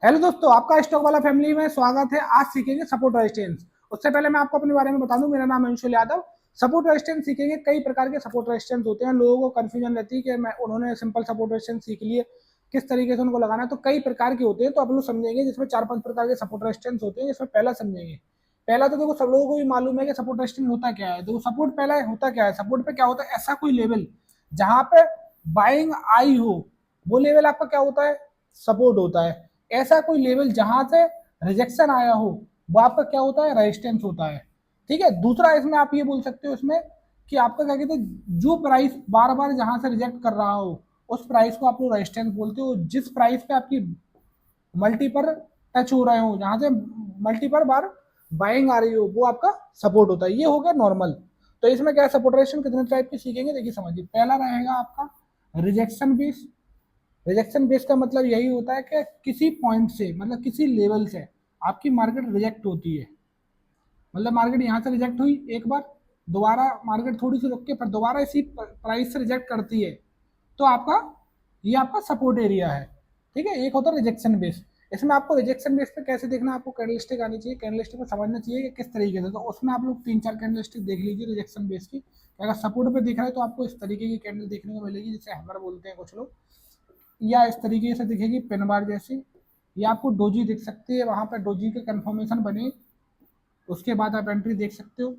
Hello दोस्तों, आपका stock वाला फैमिली में स्वागत है। आज सीखेंगे सपोर्ट रेजिस्टेंस। उससे पहले मैं आपको अपने बारे में बता दूं, मेरा नाम अंशुल यादव। सपोर्ट रेजिस्टेंस सीखेंगे। कई प्रकार के सपोर्ट रेजिस्टेंस होते हैं। लोगों को कंफ्यूजन रहती है कि मैं उन्होंने सिंपल सपोर्ट रेजिस्टेंस सीख लिए, किस तरीके से उनको लगाना है। तो कई प्रकार के होते हैं, तो आप लोग समझेंगे जिसमें 4-5 प्रकार के सपोर्ट रेजिस्टेंस होते हैं। जिसमें पहला समझेंगे। पहला तो देखो, सब लोगों को भी मालूम है कि सपोर्ट रेजिस्टेंस होता क्या है। देखो, सपोर्ट पहला होता क्या है। सपोर्ट पे क्या होता है, ऐसा कोई लेवल जहां पे बाइंग आई हो, वो लेवल आपका क्या होता है, सपोर्ट होता है। ऐसा कोई लेवल जहां से रिजेक्शन आया हो, वो आपका क्या होता है, रेजिस्टेंस होता है। ठीक है। दूसरा इसमें आप ये बोल सकते हो इसमें कि आपका क्या कहते हैं, जो प्राइस बार बार जहां से रिजेक्ट कर रहा हो, उस प्राइस को आप लोग रेजिस्टेंस बोलते हो। जिस प्राइस पे आपकी मल्टीपल टच हो रहे हो, जहां से मल्टीपल बार बाइंग आ रही हो, वो आपका सपोर्ट होता है। ये हो गया नॉर्मल। तो इसमें क्या सपोर्ट रेजिस्टेंस कितने टाइप की सीखेंगे, देखिए समझिए। पहला रहेगा आपका रिजेक्शन बेस। रिजेक्शन बेस का मतलब यही होता है कि किसी पॉइंट से, मतलब किसी लेवल से आपकी मार्केट रिजेक्ट होती है। मतलब मार्केट यहाँ से रिजेक्ट हुई एक बार, दोबारा मार्केट थोड़ी सी रुक के पर दोबारा इसी प्राइस से रिजेक्ट करती है, तो आपका ये आपका सपोर्ट एरिया है। ठीक है। एक होता है रिजेक्शन बेस। इसमें आपको रिजेक्शन बेस पे कैसे देखना है, आपको कैंडलस्टिक आनी चाहिए। कैंडलस्टिक को समझना चाहिए कि किस तरीके से। तो उसमें आप लोग 3-4 कैंडलस्टिक देख लीजिए रिजेक्शन बेस की। अगर सपोर्ट पे दिख रहा है तो आपको इस तरीके की कैंडल देखने को मिलेगी, जिसे हैमर बोलते हैं कुछ लोग, या इस तरीके से दिखेगी पिन बार जैसी, या आपको डोजी दिख सकती है। वहां पर डोजी के कंफर्मेशन बने, उसके बाद आप एंट्री देख सकते हो।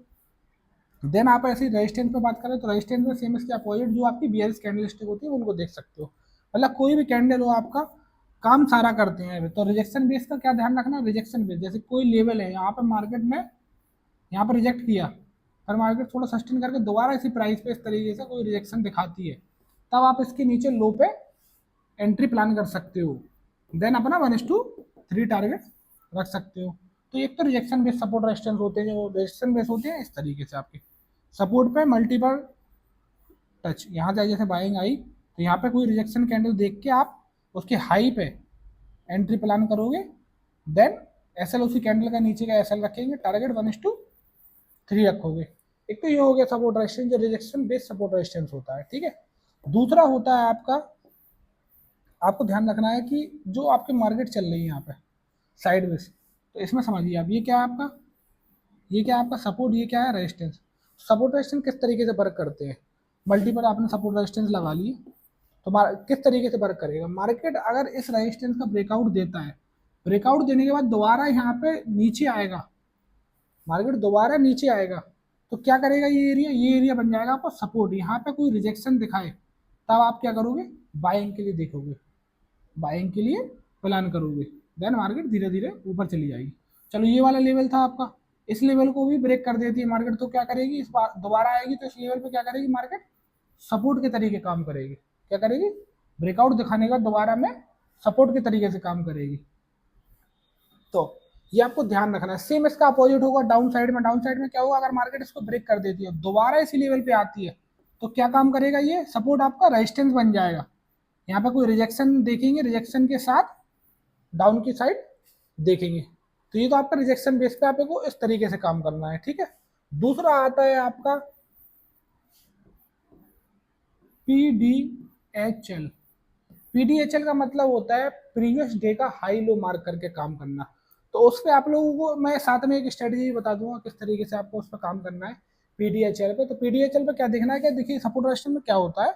देन आप ऐसी रेजिस्टेंस पे बात करें तो रेजिस्टेंस में सेम इसके अपोजिट जो आपकी बियरिश कैंडलस्टिक होती है उनको देख सकते हो। मतलब कोई भी कैंडल हो, आपका काम सारा करते हैं। तो रिजेक्शन बेस का क्या ध्यान रखना, रिजेक्शन बेस जैसे कोई लेवल है, यहाँ पे मार्केट ने यहाँ पर रिजेक्ट किया, पर मार्केट थोड़ा सस्टेन करके दोबारा इसी प्राइस पे इस तरीके से कोई रिजेक्शन दिखाती है, तब आप इसके नीचे लो पे एंट्री प्लान कर सकते हो। देन अपना 1:3 टारगेट रख सकते हो। तो एक तो रिजेक्शन बेस सपोर्ट रेजिस्टेंस होते हैं, जो रिजेक्शन बेस होते हैं इस तरीके से आपके सपोर्ट पे मल्टीपल टच, यहाँ जाए जैसे बाइंग आई तो यहाँ पे कोई रिजेक्शन कैंडल देख के आप उसके हाई पे एंट्री प्लान करोगे। देन एसएल उसी कैंडल का नीचे का एसएल रखेंगे, टारगेट 1:3 रखोगे। एक तो ये हो गया सपोर्ट रेजिस्टेंस, जो रिजेक्शन बेस सपोर्ट रेजिस्टेंस होता है। ठीक है। दूसरा होता है आपका, आपको ध्यान रखना है कि जो आपकी मार्केट चल रही है यहाँ पे साइड में, तो इसमें समझिए आप, ये क्या है आपका, ये क्या है आपका सपोर्ट, ये क्या है रेजिस्टेंस। सपोर्ट रेजिस्टेंस किस तरीके से वर्क करते हैं, मल्टीपल आपने सपोर्ट रेजिस्टेंस लगा लिए तो किस तरीके से वर्क करेगा। मार्केट अगर इस रेजिस्टेंस का ब्रेकआउट देता है, ब्रेकआउट देने के बाद दोबारा यहाँ पे नीचे आएगा, मार्केट दोबारा नीचे आएगा, तो क्या करेगा, ये एरिया बन जाएगा आपको सपोर्ट। यहाँ पे कोई रिजेक्शन दिखाए तब आप क्या करोगे, बाइंग के लिए देखोगे, बाइंग के लिए प्लान करोगे। देन मार्केट धीरे धीरे ऊपर चली जाएगी। चलो, ये वाला लेवल था आपका, इस लेवल को भी ब्रेक कर देती है मार्केट, तो क्या करेगी, इस बार दोबारा आएगी तो इस लेवल पे क्या करेगी मार्केट, सपोर्ट के तरीके काम करेगी। क्या करेगी, ब्रेकआउट दिखाने का दोबारा में सपोर्ट के तरीके से काम करेगी। तो ये आपको ध्यान रखना है। सेम इसका अपोजिट होगा डाउन साइड में। डाउन साइड में क्या होगा, अगर मार्केट इसको ब्रेक कर देती है, दोबारा इसी लेवल पे आती है, तो क्या काम करेगा, ये सपोर्ट आपका रेजिस्टेंस बन जाएगा। यहाँ पे कोई रिजेक्शन देखेंगे, रिजेक्शन के साथ डाउन की साइड देखेंगे। तो ये तो आपका रिजेक्शन बेस पे आपको इस तरीके से काम करना है। ठीक है। दूसरा आता है आपका पीडीएचएल। पीडीएचएल का मतलब होता है प्रीवियस डे का हाई लो मार्क करके काम करना। तो उस पर आप लोगों को मैं साथ में एक स्ट्रेटेजी बता दूंगा किस तरीके से आपको उस पर काम करना है पीडीएचएल पे। तो पीडीएचएल पे क्या देखना है कि देखिए सपोर्ट रेजिस्टेंस में क्या होता है,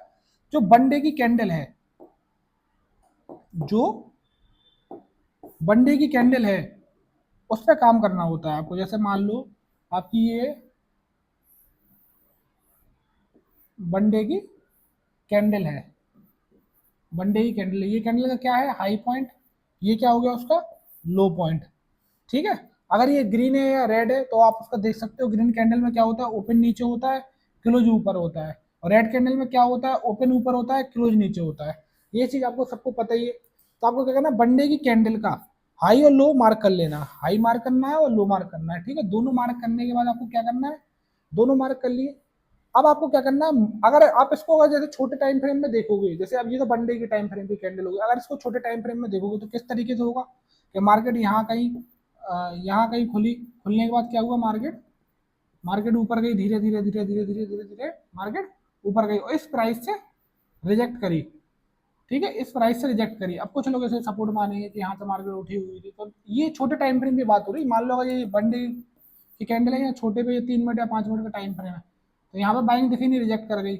जो वनडे की कैंडल है, जो वनडे की कैंडल है उस पर काम करना होता है आपको। जैसे मान लो आपकी ये वनडे की कैंडल है, वनडे की कैंडल है, ये कैंडल का क्या है, हाई पॉइंट, ये क्या हो गया उसका लो पॉइंट। ठीक है। अगर ये ग्रीन है या रेड है तो आप उसका देख सकते हो। ग्रीन कैंडल में क्या होता है, ओपन नीचे होता है, क्लोज ऊपर होता है। और रेड कैंडल में क्या होता है, ओपन ऊपर होता है, क्लोज नीचे होता है। ये चीज आपको सबको पता ही है। तो आपको क्या करना है, वनडे की कैंडल का हाई और लो मार्क कर लेना, हाई मार्क करना है और लो मार्क करना है। ठीक है। दोनों मार्क करने के बाद आपको क्या करना है, दोनों मार्क कर लिए। अब आपको क्या करना है, अगर आप इसको अगर जैसे छोटे टाइम फ्रेम में देखोगे, जैसे अब ये तो वनडे की टाइम फ्रेम की कैंडल होगी, अगर इसको छोटे टाइम फ्रेम में देखोगे तो किस तरीके से होगा कि मार्केट यहाँ कहीं खुली, खुलने के बाद क्या हुआ, मार्केट मार्केट ऊपर गई, धीरे धीरे धीरे धीरे धीरे धीरे धीरे मार्केट ऊपर गई और इस प्राइस से रिजेक्ट करी। ठीक है, इस प्राइस से रिजेक्ट करिए। अब कुछ लोग ऐसे सपोर्ट मानेंगे कि यहाँ से मार्केट उठी हुई थी, तो ये छोटे टाइम फ्रेम की बात हो रही है। मान लो अगर ये बंडे की कैंडल है या छोटे पे 3 मिनट या 5 मिनट का टाइम फ्रेम है, तो यहाँ पे बाइंग दिखी नहीं, रिजेक्ट कर गई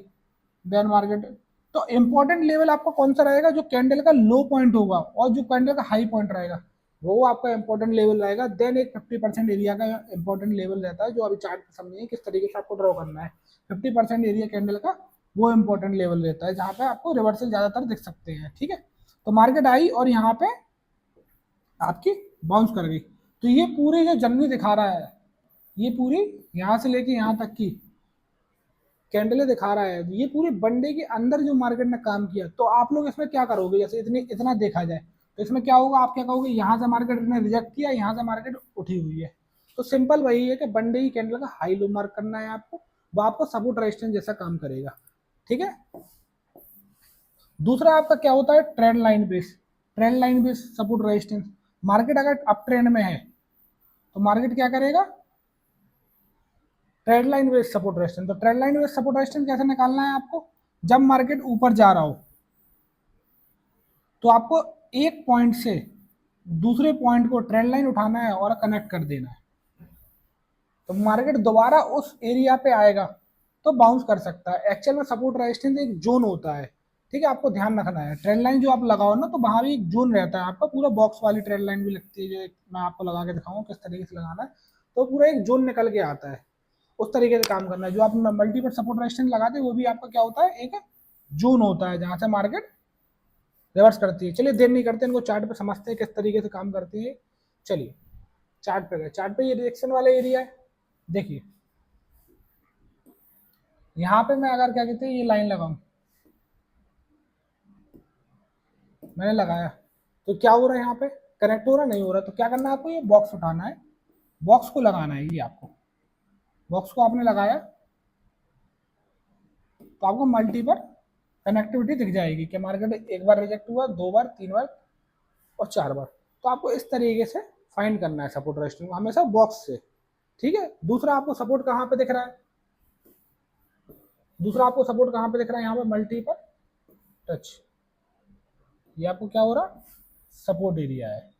बेयर मार्केट। तो इंपॉर्टेंट लेवल आपका कौन सा रहेगा, जो कैंडल का लो पॉइंट होगा और जो कैंडल का हाई पॉइंट रहेगा, वो आपका इंपॉर्टेंट लेवल रहेगा। देन एक 50% एरिया का इंपॉर्टेंट लेवल रहता है, जो अभी चार्ट समझिए किस तरीके से आपको ड्रॉ करना है। 50% एरिया कैंडल का वो इंपॉर्टेंट लेवल रहता है, जहाँ पे आपको रिवर्सल ज्यादातर दिख सकते हैं। ठीक है, तो मार्केट आई और यहाँ पे आपकी बाउंस कर गई। तो ये पूरी जो जर्नी दिखा रहा है, ये पूरी यहाँ से लेके यहाँ तक की कैंडलें दिखा रहा है, ये पूरे बंडे के अंदर जो मार्केट ने काम किया। तो आप लोग इसमें क्या करोगे, जैसे इतनी इतना देखा जाए तो इसमें क्या होगा, आप क्या कहोगे, यहाँ से मार्केट ने रिजेक्ट किया, यहाँ से मार्केट उठी हुई है। तो सिंपल वही है कि बंडे की कैंडल का हाई लो मार्क करना है आपको, वो आपको सपोर्ट रेजिस्टेंस जैसा काम करेगा। ठीक है, दूसरा आपका क्या होता है, trend line base. Trend line base support resistance, market अगर अप ट्रेंड में है तो मार्केट क्या करेगा, trend line base support resistance. तो trend line base support resistance कैसे निकालना है आपको, जब मार्केट ऊपर जा रहा हो तो आपको एक पॉइंट से दूसरे पॉइंट को ट्रेंड लाइन उठाना है और कनेक्ट कर देना है। तो मार्केट दोबारा उस एरिया पे आएगा तो बाउंस कर सकता है। एक्चुअल में सपोर्ट रेजिस्टेंस एक जोन होता है। ठीक है, आपको ध्यान रखना है, ट्रेंड लाइन जो आप लगाओ ना, तो वहां भी एक जोन रहता है आपका, पूरा बॉक्स वाली ट्रेंड लाइन भी लगती है, जो मैं आपको लगा के दिखाऊंगा किस तरीके से लगाना है। तो पूरा एक जोन निकल के आता है, उस तरीके से काम करना है। जो आप मल्टीपल सपोर्ट रेजिस्टेंस लगाते हैं वो भी आपका क्या होता है, एक जोन होता है जहां से मार्केट रिवर्स करती है। चलिए देर नहीं करते, इनको चार्ट पे समझते हैं किस तरीके से काम करती है। चलिए चार्ट पे गए, चार्ट पे ये रिएक्शन वाला एरिया है। देखिए यहाँ पे मैं अगर क्या कहते हैं ये लाइन लगाऊं, मैंने लगाया, तो क्या हो रहा है, यहाँ पे कनेक्ट हो रहा, नहीं हो रहा। तो क्या करना है आपको, ये बॉक्स उठाना है, बॉक्स को लगाना है। ये आपको बॉक्स को आपने लगाया तो आपको मल्टी पर कनेक्टिविटी दिख जाएगी कि मार्केट एक बार रिजेक्ट हुआ, 2 बार, 3 बार और 4 बार। तो आपको इस तरीके से फाइंड करना है सपोर्ट रेजिस्टेंस हमेशा बॉक्स से। ठीक है, दूसरा आपको सपोर्ट कहाँ पे दिख रहा है, दूसरा आपको सपोर्ट कहाँ पे दिख रहा है, यहाँ पे मल्टी पर टच, ये आपको क्या हो रहा, सपोर्ट एरिया है।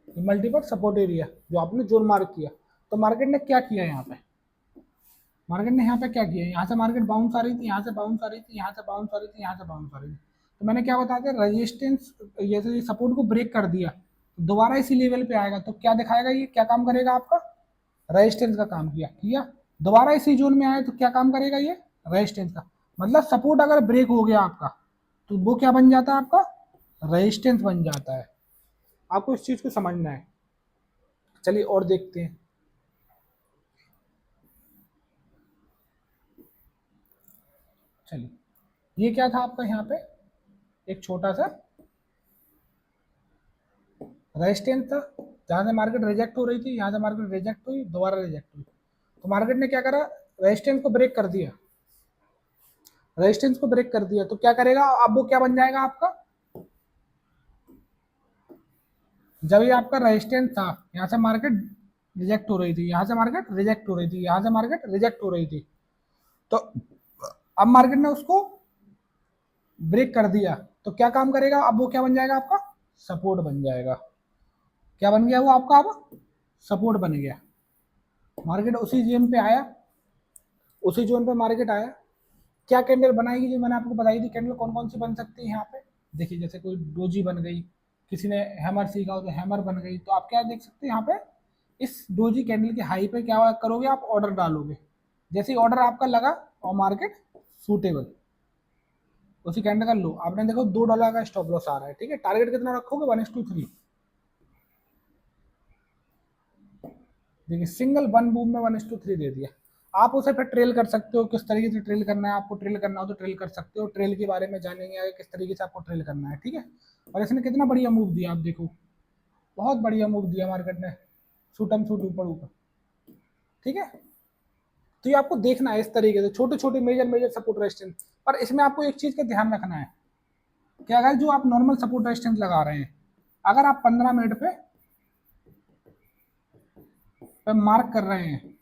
मल्टीपल सपोर्ट एरिया जो आपने जोन मार्क किया। तो मार्केट ने क्या किया, यहाँ पे मार्केट ने यहाँ पे क्या किया, यहाँ से मार्केट बाउंस आ रही थी, यहाँ से बाउंस आ रही थी, यहाँ से बाउंस आ रही थी, यहाँ से बाउंस आ रही थी। तो मैंने क्या बताया था, रेजिस्टेंस जैसे सपोर्ट को ब्रेक कर दिया, दोबारा इसी लेवल पे आएगा तो क्या दिखाएगा, ये क्या काम करेगा आपका, रेजिस्टेंस का काम किया किया। दोबारा इसी जोन में आए तो क्या काम करेगा, ये रेजिस्टेंस का। मतलब सपोर्ट अगर ब्रेक हो गया आपका तो वो क्या बन जाता है, आपका रेजिस्टेंस बन जाता है। आपको इस चीज को समझना है। चलिए और देखते हैं। चलिए ये क्या था आपका, यहाँ पे एक छोटा सा रेजिस्टेंस था, जहां से मार्केट रिजेक्ट हो रही थी, यहाँ से मार्केट रिजेक्ट हुई, दोबारा रिजेक्ट हुई। तो मार्केट ने क्या करा, रेजिस्टेंस को ब्रेक कर दिया, रेजिस्टेंस को ब्रेक कर दिया तो क्या करेगा, अब वो क्या बन जाएगा आपका, जब ये आपका रेजिस्टेंस था, यहाँ से मार्केट रिजेक्ट हो रही थी, यहाँ से मार्केट रिजेक्ट हो रही थी, यहाँ से मार्केट रिजेक्ट हो रही थी। तो अब मार्केट ने उसको ब्रेक कर दिया तो क्या काम करेगा, अब वो क्या बन जाएगा आपका, सपोर्ट बन जाएगा। क्या बन गया वो आपका, अब सपोर्ट बन गया। मार्केट उसी जोन पे आया, उसी जोन पे मार्केट आया, क्या कैंडल बनाएगी, जो मैंने आपको बताई थी कैंडल कौन कौन सी बन सकती है यहाँ पे। देखिए जैसे कोई डोजी बन गई, किसी ने हैमर सीखा हो तो हैमर बन गई। तो आप क्या देख सकते हैं यहाँ पे, इस डोजी कैंडल के हाई पे क्या करोगे, आप ऑर्डर डालोगे। जैसे ही ऑर्डर आपका लगा और मार्केट सूटेबल, उसी कैंडल का लो, आपने देखो $2 का स्टॉप लॉस आ रहा है। ठीक है, टारगेट कितना रखोगे, 1:3। देखिए सिंगल वन बूम में 1:3 दे दिया। आप उसे फिर ट्रेल कर सकते हो, किस तरीके से ट्रेल करना है आपको, ट्रेल करना हो तो ट्रेल कर सकते हो। ट्रेल के बारे में जानेंगे आगे किस तरीके से आपको ट्रेल करना है। ठीक है, और इसने कितना बढ़िया मूव दिया, आप देखो बहुत बढ़िया मूव दिया मार्केट ने, शूटम शूट ऊपर ऊपर। ठीक है, तो ये आपको देखना है इस तरीके से, छोटे छोटे मेजर मेजर सपोर्ट रेजिस्टेंस। पर इसमें आपको एक चीज का ध्यान रखना है कि अगर जो आप नॉर्मल सपोर्ट रेजिस्टेंस लगा रहे हैं, अगर आप 15 मिनट पे मार्क कर रहे हैं,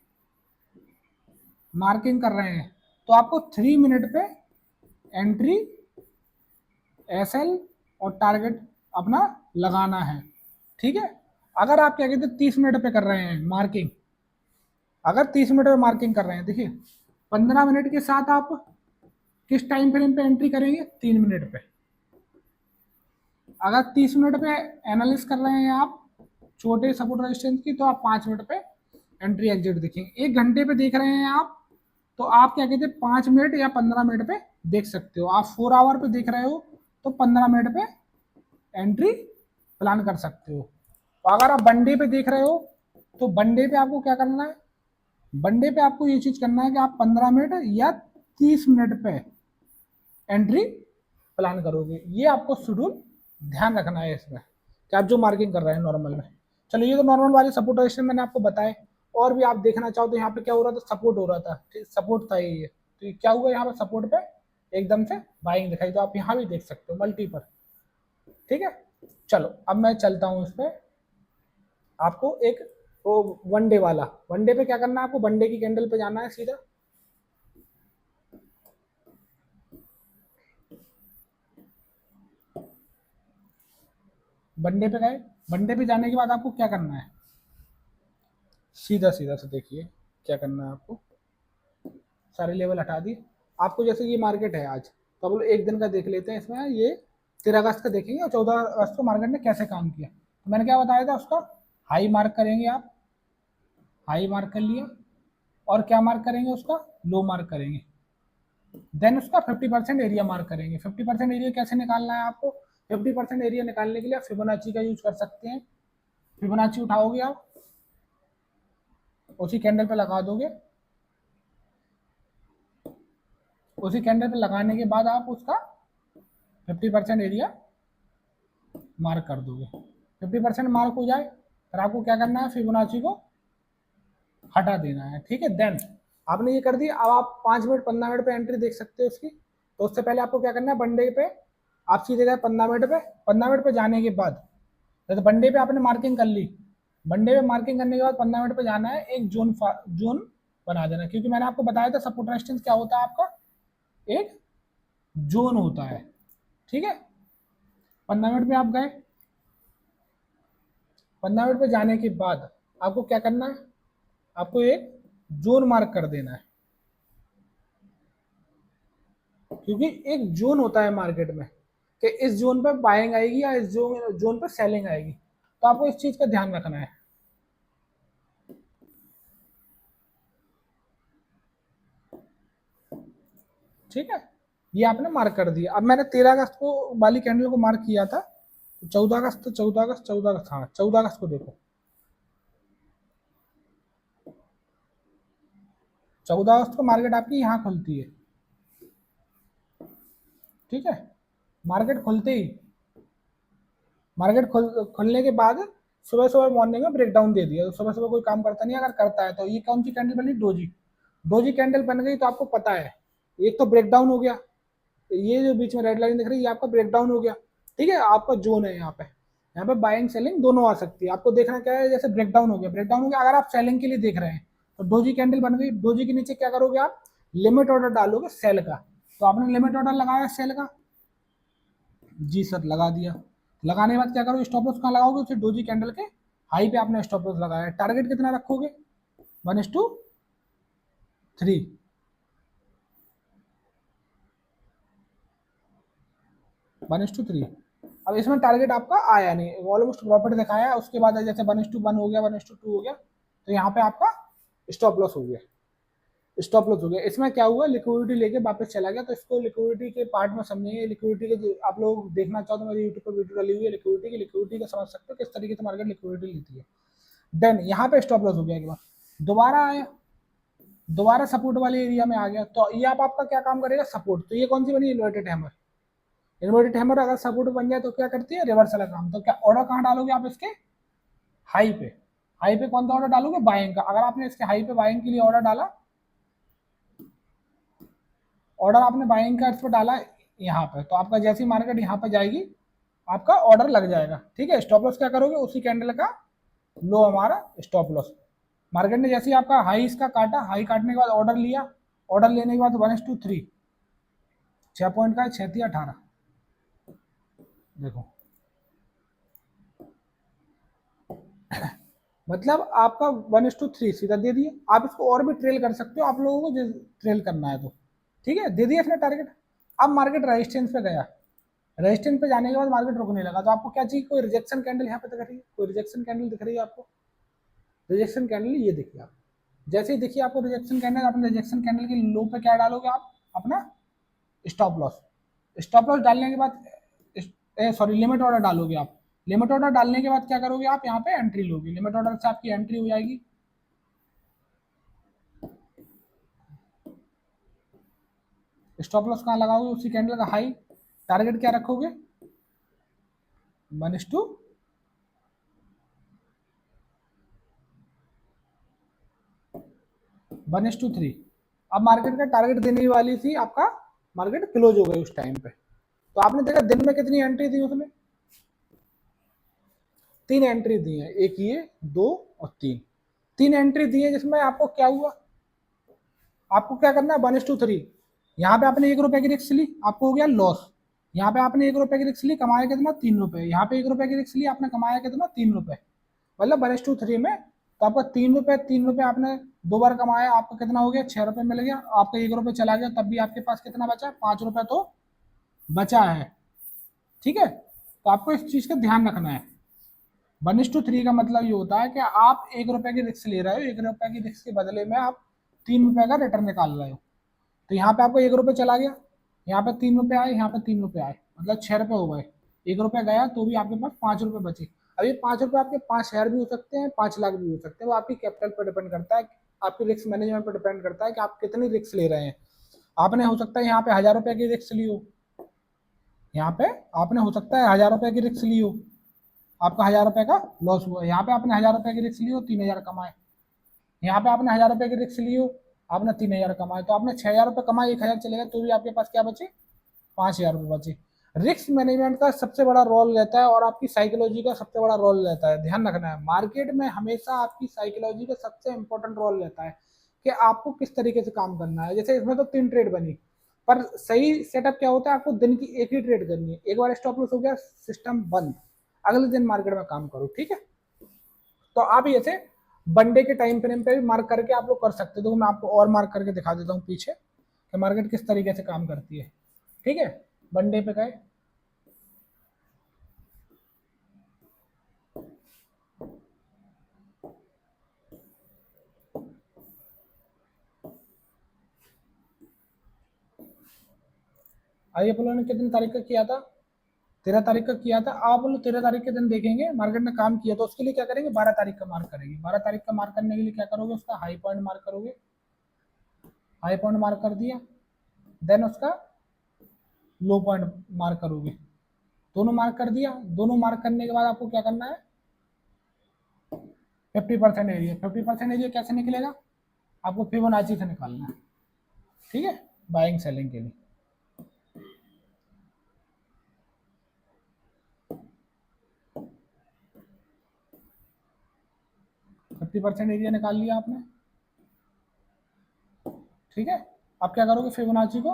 मार्किंग कर रहे हैं तो आपको 3 मिनट पे एंट्री, एसएल और टारगेट अपना लगाना है। ठीक है, अगर आप क्या कहते हैं 30 मिनट पे कर रहे हैं मार्किंग, अगर 30 मिनट पे मार्किंग कर रहे हैं, देखिए 15 मिनट के साथ आप किस टाइम फ्रेम पे एंट्री करेंगे, 3 मिनट पे। अगर 30 मिनट पे एनालिस कर रहे हैं आप छोटे सपोर्ट रेजिस्टेंस की, तो आप 5 मिनट पे एंट्री एग्जिट देखेंगे। 1 घंटे पे देख रहे हैं आप, तो आप क्या कहते हैं 5 मिनट या 15 मिनट पे देख सकते हो। आप 4 आवर पे देख रहे हो तो 15 मिनट पे एंट्री प्लान कर सकते हो। तो अगर आप वन डे पे देख रहे हो तो वन डे पे आपको क्या करना है, वन डे पे आपको ये चीज करना है कि आप 15 मिनट या 30 मिनट पे एंट्री प्लान करोगे। ये आपको शेड्यूल ध्यान रखना है इसमें कि आप जो मार्किंग कर रहे हैं नॉर्मल में। चलो ये तो नॉर्मल वाले सपोर्ट रेजिस्टेंस मैंने आपको बताए। और भी आप देखना चाहो तो यहाँ पे क्या हो रहा था, सपोर्ट हो रहा था, सपोर्ट था ये। तो ये क्या हुआ, यहाँ पे सपोर्ट पे एकदम से बाइंग दिखाई, तो आप यहाँ भी देख सकते हो मल्टी पर। ठीक है, चलो अब मैं चलता हूँ इस पर। आपको एक वो वन डे वाला, वन डे पे क्या करना है, आपको वन डे की कैंडल पे जाना है सीधा। वन डे पे गए, वन डे पे जाने के बाद आपको क्या करना है, सीधा सीधा से देखिए क्या करना है आपको। सारे लेवल हटा दिए। आपको जैसे ये मार्केट है आज, तो अब एक दिन का देख लेते हैं इसमें। ये 13 अगस्त का देखेंगे और 14 अगस्त को मार्केट ने कैसे काम किया। तो मैंने क्या बताया था, उसका हाई मार्क करेंगे आप, हाई मार्क कर लिया, और क्या मार्क करेंगे, उसका लो मार्क करेंगे। देन उसका 50% एरिया मार्क करेंगे। 50% एरिया कैसे निकालना है आपको, 50% एरिया निकालने के लिए आप फिबोनाची का यूज कर सकते हैं। फिबोनाची उठाओगे आप, उसी कैंडल पे लगा दोगे, उसी कैंडल पे लगाने के बाद आप उसका 50% एरिया मार्क कर दोगे। 50% मार्क हो जाए फिर आपको क्या करना है, फिबोनाची को हटा देना है। ठीक है, देन आपने ये कर दिया। अब आप 5 मिनट 15 मिनट पे एंट्री देख सकते हो उसकी। तो उससे पहले आपको क्या करना है, वन डे पे आप सीधे गए 15 मिनट पे। 15 मिनट पे जाने के बाद, जैसे वन डे पे आपने मार्किंग कर ली, वन डे पे मार्किंग करने के बाद 15 मिनट पे जाना है, एक जोन जोन बना देना। क्योंकि मैंने आपको बताया था सपोर्ट रेजिस्टेंस क्या होता है, आपका एक जोन होता है। ठीक है, 15 मिनट में आप गए, 15 मिनट पे जाने के बाद आपको क्या करना है, आपको एक जोन मार्क कर देना है। क्योंकि एक जोन होता है मार्केट में कि इस जोन पे बाइंग आएगी या इस जोन पे सेलिंग आएगी। तो आपको इस चीज का ध्यान रखना है। ठीक है, ये आपने मार्क कर दिया। अब मैंने 13 अगस्त को वाली कैंडल को मार्क किया था, तो 14 अगस्त, 14 अगस्त, 14 अगस्त, हाँ 14 अगस्त को देखो। 14 अगस्त को मार्केट आपकी यहाँ खुलती है। ठीक है, मार्केट खुलते ही, मार्केट खुलने के बाद सुबह सुबह मॉर्निंग में ब्रेकडाउन दे दिया। तो सुबह सुबह कोई काम करता नहीं, अगर करता है तो ये कौन सी कैंडल बनी, डोजी। डोजी कैंडल बन गई तो आपको पता है एक तो ब्रेकडाउन हो गया, ये जो बीच में रेड लाइन दिख रही है ये आपका ब्रेकडाउन हो गया। ठीक है, आपका जोन है यहाँ पे, यहाँ पे बाइंग सेलिंग दोनों आ सकती है। आपको देखना क्या है, जैसे ब्रेकडाउन हो गया, ब्रेकडाउन हो गया, अगर आप सेलिंग के लिए देख रहे हैं तो डोजी कैंडल बन गई। डोजी के नीचे क्या करोगे आप, लिमिट ऑर्डर डालोगे सेल का। तो आपने लिमिट ऑर्डर लगाया सेल का, जी सर लगा दिया। लगाने के बाद क्या करोगे, स्टॉप लॉस कहाँ लगाओगे, उसे डोजी कैंडल के हाई पे आपने स्टॉप लॉस लगाया। टारगेट कितना रखोगे, 1:3, 1:3। अब इसमें टारगेट आपका आया नहीं, ऑलमोस्ट प्रॉफिट दिखाया। उसके बाद जैसे 1:1 हो गया, 1:2 हो गया, तो यहाँ पे आपका स्टॉप लॉस हो गया, स्टॉप लॉस हो गया। इसमें क्या हुआ, लिक्विडिटी लेके वापस चला गया। तो इसको लिक्विडिटी के पार्ट में समझेंगे। लिक्विडिटी के जो आप लोग देखना चाहो तो मेरी यूट्यूब पर वीडियो डाली हुई है लिक्विडिटी की, लिक्विडिटी का समझ सकते हो किस तरीके से मार्केट लिक्विडिटी लेती है। देन यहाँ पे स्टॉप लॉस हो गया, एक बार दोबारा आया, दोबारा सपोर्ट वाले एरिया में आ गया। तो ये आपका क्या काम करेगा, सपोर्ट। तो ये कौन सी बनी, इन्वर्टेड हैमर। इन्वर्टेड हैमर अगर सपोर्ट बन जाए तो क्या करती है, रिवर्स वाला काम। तो क्या ऑर्डर कहाँ डालोगे आप, इसके हाई पे। हाई पे कौन सा ऑर्डर डालोगे, बाइंग का। अगर आपने इसके हाई पे बाइंग के लिए ऑर्डर डाला, ऑर्डर आपने बाइंग का इस पर डाला यहाँ पे, तो आपका जैसी मार्केट यहाँ पे जाएगी आपका ऑर्डर लग जाएगा। ठीक है, स्टॉप लॉस क्या करोगे, उसी कैंडल का लो हमारा स्टॉप लॉस। मार्केट ने जैसे ही आपका हाई इसका काटा, हाई काटने के बाद ऑर्डर लिया, ऑर्डर लेने के बाद 1:3, 6 पॉइंट का है, 6×18, देखो मतलब आपका 1:3 सीधा दे दिए। आप इसको और भी ट्रेल कर सकते हो, आप लोगों को ट्रेल करना है तो, ठीक है, दे दिया इसने टारगेट। अब मार्केट रेजिस्टेंस पे गया, रेजिस्टेंस पे जाने के बाद मार्केट रुकने लगा, तो आपको क्या चाहिए, कोई रिजेक्शन कैंडल यहाँ पे दिख रही है, कोई रिजेक्शन कैंडल दिख रही है आपको, रिजेक्शन कैंडल ये देखिए आप, जैसे ही देखिए आपको रिजेक्शन कैंडल, अपने रिजेक्शन कैंडल के लो पे क्या डालोगे आप, अपना स्टॉप लॉस, स्टॉप लॉस डालने के बाद सॉरी लिमिट ऑर्डर डालोगे आप, लिमिट ऑर्डर डालने के बाद क्या करोगे आप, यहाँ पे एंट्री लोगे, लिमिट ऑर्डर से आपकी एंट्री हो जाएगी। स्टॉप लॉस कहाँ लगाओगे, उसी कैंडल का हाई, टारगेट क्या रखोगे, 1:3। अब मार्केट का टारगेट देने वाली थी, आपका मार्केट क्लोज हो गई उस टाइम पे, तो आपने देखा दिन में कितनी एंट्री थी उसमें, 3 एंट्री दी है, एक ये, 2 और 3, 3 एंट्री दी है, जिसमें आपको क्या हुआ, आपको क्या करना है, 1:3, यहाँ पे आपने 1 रुपए की रिस्क ली, आपको हो गया लॉस, यहाँ पे आपने 1 रुपए की रिस्क ली, कमाया कितना, 3 रुपए, यहाँ पे 1 रुपए की रिस्क ली, आपने कमाया कितना, 3 रुपए, मतलब 1:3 में, तो आपका 3 रुपए, 3 रुपए आपने 2 बार कमाया, आपका कितना हो गया, 6 रुपए मिल गया, आपका 1 रुपए चला गया, तब भी आपके पास कितना बचा, 5 रुपए तो बचा है, ठीक है, तो आपको इस चीज का ध्यान रखना है। 1:3 का मतलब ये होता है कि आप 1 रुपए की रिस्क ले रहे हो, 1 रुपए की रिस्क के बदले में आप 3 रुपए का रिटर्न निकाल रहे हो, तो यहाँ पे आपको 1 रुपए चला गया, यहाँ पे 3 रुपए आए, यहाँ पे 3 रुपए आए, मतलब 6 रुपए हो गए, 1 रुपए गया तो भी आपके पास 5 रुपए बचे। अब ये 5 रुपए आपके 5 शेयर भी हो सकते हैं, 5 लाख भी हो सकते हैं, वो आपकी कैपिटल पर डिपेंड करता है, आपकी रिस्क मैनेजमेंट पर डिपेंड करता है कि आप कितनी रिस्क ले रहे हैं। आपने हो सकता है यहाँ पे 1000 रुपए की रिस्क ली हो, यहाँ पे आपने हो सकता है 1000 रुपए की रिस्क ली हो, आपका 1000 रुपए का लॉस हुआ, यहाँ पे आपने 1000 रुपए की रिस्क ली हो, 3000 कमाए, यहाँ पे आपने 1000 रुपए की रिस्क ली हो, आपने 3000 कमाए, तो आपने 6000 रुपए कमाए, 1000 चलेगा तो भी आपके पास क्या बचे, 5000 रुपए बचे। रिस्क मैनेजमेंट का सबसे बड़ा रोल रहता है और आपकी साइकोलॉजी का सबसे बड़ा रोल रहता है, ध्यान रखना है, मार्केट में हमेशा आपकी साइकोलॉजी का सबसे इंपॉर्टेंट रोल रहता है कि आपको किस तरीके से काम करना है। जैसे इसमें तो 3 ट्रेड बनी, पर सही सेटअप क्या होता है, आपको दिन की एक ही ट्रेड करनी है, एक बार स्टॉप लॉस हो गया, सिस्टम बंद, अगले दिन मार्केट में काम करो, ठीक है। तो आप ऐसे वनडे के टाइम फ्रेम पे भी मार्क करके आप लोग कर सकते हो, तो मैं आपको और मार्क करके दिखा देता हूँ पीछे कि मार्केट किस तरीके से काम करती है, ठीक है। वनडे पे गए, आइए बोलो ने कितनी तारीख का किया था, 13 तारीख का किया था, आप बोलो 13 तारीख के दिन देखेंगे मार्केट ने काम किया, तो उसके लिए क्या करेंगे, 12 तारीख का मार्क करेंगे, 12 तारीख का मार्क करने के लिए क्या करोगे, उसका हाई पॉइंट मार्क करोगे, हाई पॉइंट मार्क कर दिया, देन उसका लो पॉइंट मार्क करोगे, दोनों मार्क कर दिया, दोनों मार्क करने के बाद आपको क्या करना है, 50% एरिया, 50% एरिया कैसे निकलेगा, आपको फिबोनाची से निकालना है, ठीक है, बाइंग सेलिंग के लिए। 50% एरिया निकाल लिया आपने, ठीक है। अब क्या करोगे, फिबोनाची को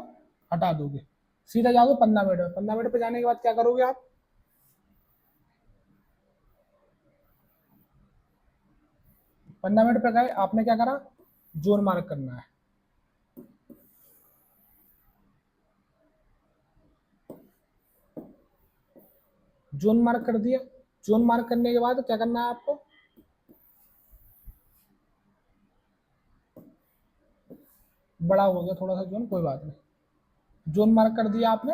हटा दोगे, सीधा जाओगे 15 मिनट, 15 मिनट पे जाने के बाद क्या करोगे आप, 15 मिनट पे गए, आपने क्या करा, जोन मार्क करना है, जोन मार्क कर दिया, जोन मार्क करने के बाद क्या करना है आपको, बड़ा हो गया थोड़ा सा जोन, कोई बात नहीं, जोन मार्क कर दिया आपने।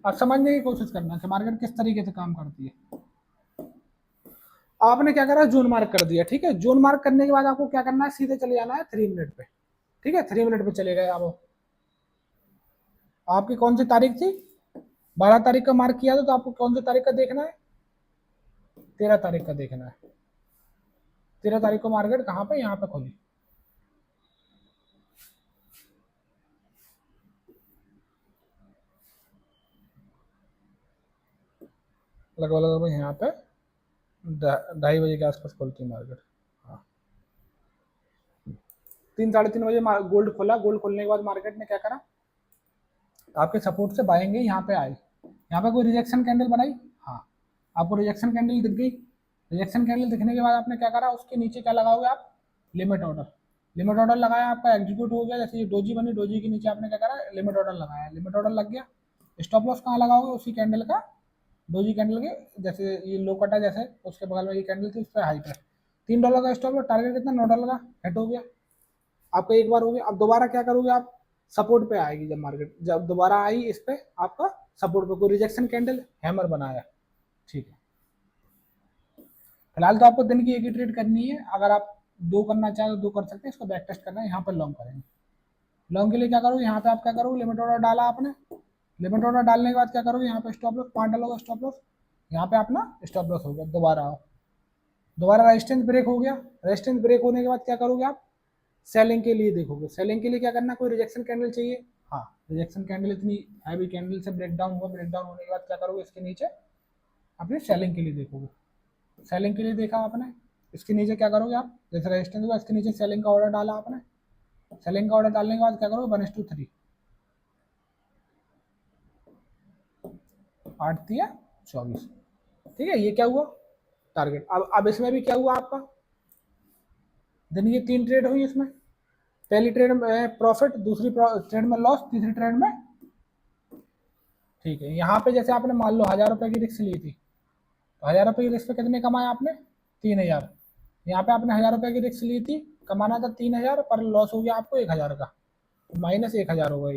अब समझने की कोशिश करना कि मार्केट किस तरीके से काम करती है। आपने क्या करा, जोन मार्क कर दिया, ठीक है, जोन मार्क करने के बाद आपको क्या करना है, सीधे चले जाना है 3 मिनट पे, ठीक है, 3 मिनट पे चले गए आप, आपकी कौन सी तारीख थी, 12 तारीख का मार्क किया था, तो आपको कौन सी तारीख का देखना है, 13 तारीख का देखना है, 13 तारीख को मार्केट कहाँ पे, यहाँ पे खोली, लगभग लगभग यहाँ पे 2:30 बजे के आसपास खोलती है मार्केट, हाँ 3 साढ़े 3 बजे गोल्ड खोला, गोल्ड खोलने के बाद मार्केट ने क्या करा, आपके सपोर्ट से बाएंगे यहाँ पे आए, यहाँ पे कोई रिजेक्शन कैंडल बनाई, हाँ आपको रिजेक्शन कैंडल दिख गई। रिजेक्शन कैंडल दिखने के बाद आपने क्या करा, उसके नीचे क्या लगाओगे आप, लिमिट ऑर्डर। लिमिट ऑर्डर लगाया, आपका एग्जीक्यूट हो गया, जैसे ये डोजी बनी, डोजी के नीचे आपने क्या करा, लिमिट ऑर्डर लगाया, लिमिट ऑर्डर लग गया। स्टॉप लॉस कहाँ लगाओगे, उसी कैंडल का, डोजी कैंडल के जैसे ये लो कटा जैसे उसके बगल में ये कैंडल थी उस पर हाई पे, $3 का स्टॉप लॉस, टारगेट कितना, $9 का, हिट हो गया आपका, एक बार हो गया। अब दोबारा क्या करोगे आप, सपोर्ट पे आएगी जब मार्केट, जब दोबारा आई इस पे आपका सपोर्ट पे, कोई रिजेक्शन कैंडल, हैमर बनाया, ठीक है। फिलहाल तो आपको दिन की एक ही ट्रेड करनी है, अगर आप 2 करना चाहे तो 2 कर सकते हैं, इसको बैक टेस्ट करना है, यहाँ पर लॉन्ग करेंगे। लॉन्ग के लिए क्या करोगे, यहाँ पे आप क्या करोगे, लिमिट ऑर्डर डाला आपने, लिमिट ऑर्डर डालने के बाद क्या करोगे, यहाँ पे स्टॉप लॉस 5 डालोगे, स्टॉप लॉस यहाँ पे अपना स्टॉप लॉस हो गया, दोबारा आओ, दोबारा रेजिस्टेंस ब्रेक हो गया, रेजिस्टेंस ब्रेक होने के बाद क्या करोगे आप, सेलिंग के लिए देखोगे। सेलिंग के लिए क्या करना, कोई रिजेक्शन कैंडल चाहिए, हाँ रिजेक्शन कैंडल इतनी हैवी कैंडल से ब्रेक डाउन हुआ, ब्रेक डाउन होने के बाद क्या करोगे, इसके नीचे अपने सेलिंग के लिए देखोगे। सेलिंग के लिए देखा आपने, इसके नीचे क्या करोगे आप, जैसे रेजिस्टेंस हुआ इसके नीचे सेलिंग का ऑर्डर डाला आपने, सेलिंग का ऑर्डर डालने के बाद क्या करोगे, 1:3, 8 या 24, ठीक है। ये क्या हुआ, टारगेट। अब इसमें भी क्या हुआ आपका, दिन की 3 ट्रेड हुई इसमें, पहली ट्रेड में प्रॉफिट, दूसरी ट्रेड में लॉस, तीसरी ट्रेड में, ठीक है। यहाँ पे जैसे आपने मान लो 1000 रुपए की रिस्क ली थी, तो 1000 रुपए की रिस्क पे कितने कमाए आपने, 3000। यहाँ पे आपने 1000 रुपए की रिस्क ली थी, कमाना था 3000, पर लॉस हो गया आपको 1000 का, तो -1000 होगा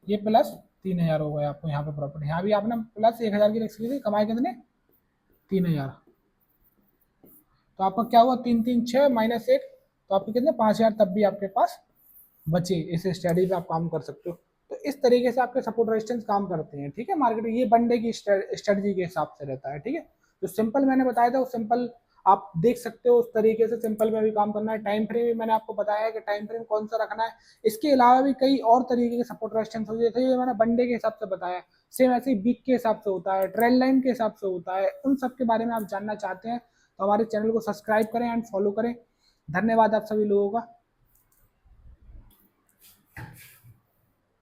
ये प्लस 3000 हो गया आपको यहाँ पे प्रॉफिट। यहाँ भी आपने प्लस 1000 की रिस्क ली थी, कमाए कितने, 3000। तो आपका क्या हुआ, 3 3 6 -1, तो आपके कितने, 5000 तब भी आपके पास बचे। इस स्टडी पे आप काम कर सकते हो। तो इस तरीके से आपके सपोर्ट रेजिस्टेंस काम करते हैं, ठीक है। मार्केट में ये बनने की स्ट्रेटजी के हिसाब से रहता है, ठीक है। जो सिंपल मैंने बताया था वो सिंपल आप देख सकते हो, उस तरीके से सिंपल में भी काम करना है। टाइम फ्रेम भी मैंने आपको बताया है कि टाइम फ्रेम कौन सा रखना है। इसके अलावा भी कई और तरीके के सपोर्ट रेजिस्टेंस होते हैं, जैसे मैंने बनडे के हिसाब से बताया, सेम ऐसे ही वीक के हिसाब से होता है, ट्रेंड लाइन के हिसाब से होता है। उन सब के बारे में आप जानना चाहते हैं तो हमारे चैनल को सब्सक्राइब करें एंड फॉलो करें। धन्यवाद आप सभी लोगों का।